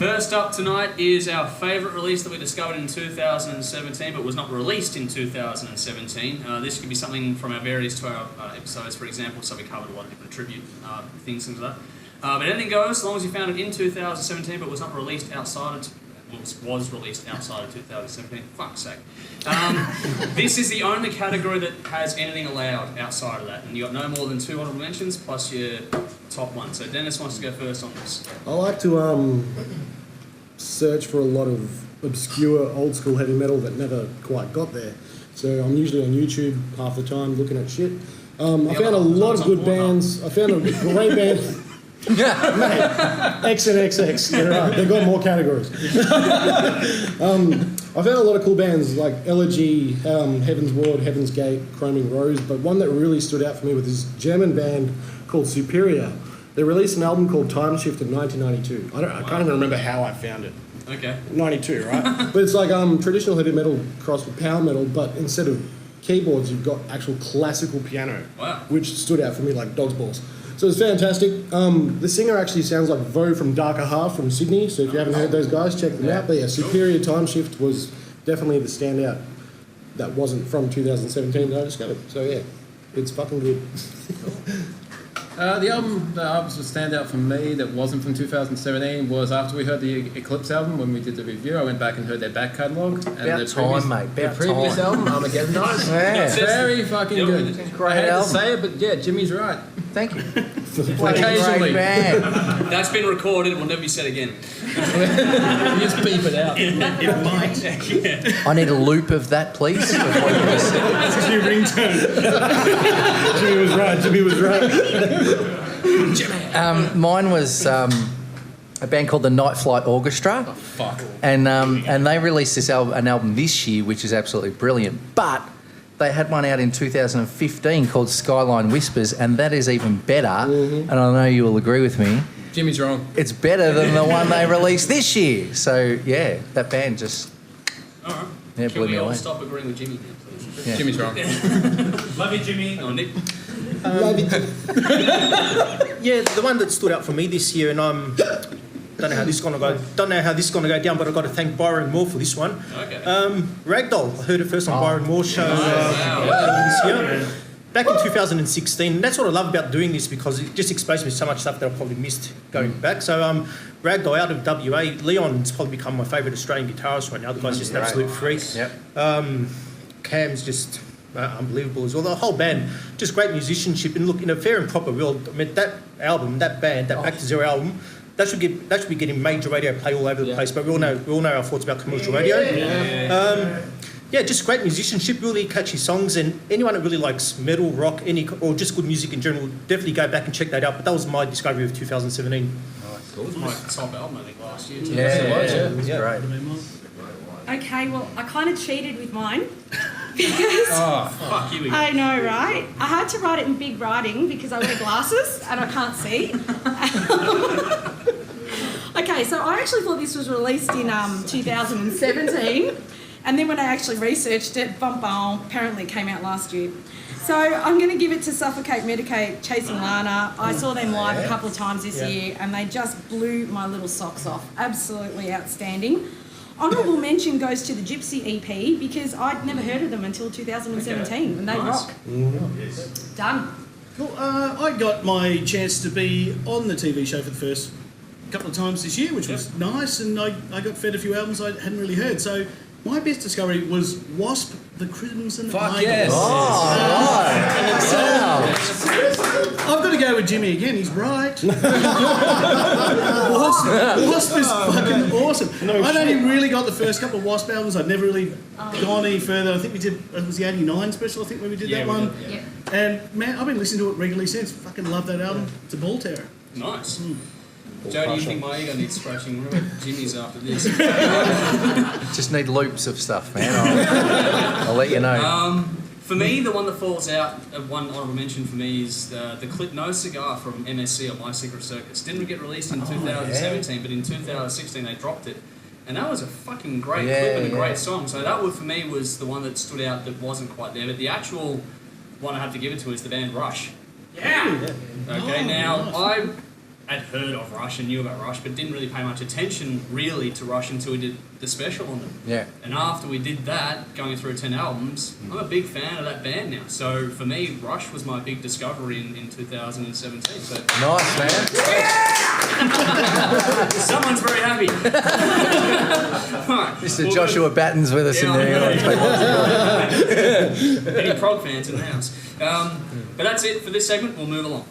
First up tonight is our favourite release that we discovered in 2017 but was not released in 2017. This could be something from our various 12 episodes, for example, so we covered a lot of different tribute things like that. But anything goes, as long as you found it in 2017 but was not released outside of... was released outside of 2017. Fuck's sake. This is the only category that has anything allowed outside of that, and you got no more than 2 honourable mentions plus your top one. So Dennis wants to go first on this. I like to search for a lot of obscure old school heavy metal that never quite got there. So I'm usually on YouTube half the time looking at shit. I found a lot of good bands. I found a great band. Mate, X and XX, you're right, they've got more categories. I found a lot of cool bands like Elegy, Heaven's Ward, Heaven's Gate, Chroming Rose, but one that really stood out for me was this German band called Superior. They released an album called Time Shift in 1992. I can't even remember how I found it. Okay. 92, right? But it's like traditional heavy metal crossed with power metal, but instead of keyboards, you've got actual classical piano, which stood out for me like dog's balls. So it's fantastic. The singer actually sounds like Vo from Darker Half from Sydney, so if you haven't heard those guys, check them out. But yeah, Superior Time Shift was definitely the standout that wasn't from 2017 that I discovered. So yeah, it's fucking good. The album that was a standout for me that wasn't from 2017 was after we heard the Eclipse album. When we did the review, I went back and heard their back catalogue. About time, mate. The previous album, Armageddon Night, very fucking good. Great I hate album. to say it, but yeah, Jimmy's right. Thank you. Occasionally. That's been recorded, it will never be said again. You just beep it out. It might. Yeah. I need a loop of that, please. That's your ringtone. Jimmy was right. Mine was a band called the Night Flight Orchestra. Oh, fuck. And they released an album this year, which is absolutely brilliant. But they had one out in 2015 called Skyline Whispers, and that is even better. Mm-hmm. And I know you will agree with me. Jimmy's wrong. It's better than the one they released this year. So, yeah, that band just... All right. Yeah, Can we all stop agreeing with Jimmy now, please? Yeah. Jimmy's wrong. Love you, Jimmy. Oh, Nick. Yeah, the one that stood out for me this year, and don't know how this is going to go. Don't know how this is going to go down, but I've got to thank Byron Moore for this one. Okay. Ragdoll. I heard it first on Byron Moore's show this year. Back in 2016. And that's what I love about doing this, because it just exposed me to so much stuff that I probably missed going back. So Ragdoll out of WA. Leon's probably become my favourite Australian guitarist right now. The guy's just an absolute freak. Yep. Cam's just unbelievable as well. The whole band, just great musicianship. And look, in a fair and proper world, I mean, that album, that band, that Back to Zero album, that should be getting major radio play all over the place. But we all know our thoughts about commercial radio. Yeah, just great musicianship, really catchy songs, and anyone that really likes metal, rock, or just good music in general, definitely go back and check that out. But that was my discovery of 2017. It was my top album, I think, last year too. It was great. Okay, well, I kind of cheated with mine because Fuck, here we go. I know, right? I had to write it in big writing because I wear glasses and I can't see. Okay, so I actually thought this was released in 2017, and then when I actually researched it, apparently came out last year. So I'm going to give it to Suffocate, Medicate, Chasing Lana. I saw them live a couple of times this year, and they just blew my little socks off. Absolutely outstanding. Honourable mention goes to the Gypsy EP, because I'd never heard of them until 2017, and they rock. Done. Cool. I got my chance to be on the TV show for the first couple of times this year, which was nice, and I got fed a few albums I hadn't really heard. So my best discovery was Wasp, the Crimson Idol. Yes. I've got to go with Jimmy again, he's right. Wasp is fucking awesome. I'd only really got the first couple of Wasp albums, I'd never really gone any further. I think we did, it was the 89 special, I think, when we did that one. Yeah. And man, I've been listening to it regularly since. Fucking love that album. It's a ball terror. Nice. Joe, do you think my ego needs scratching? What about Jimmy's after this? Just need loops of stuff, man. I'll let you know. For me, the one that falls out, one honourable mention for me is the clip No Cigar from MSC on My Secret Circus. Didn't get released in 2017, but in 2016 they dropped it. And that was a fucking great clip and a great song. So that one for me was the one that stood out that wasn't quite there. But the actual one I have to give it to is the band Rush. Yeah! Okay, now I had heard of Rush and knew about Rush, but didn't really pay much attention really to Rush until we did the special on them. Yeah. And after we did that, going through 10 albums, I'm a big fan of that band now. So for me, Rush was my big discovery in 2017. So Nice, man. someone's very happy. Right. Mr. Joshua Batten's with us in there. Any prog fans in the house. But that's it for this segment. We'll move along.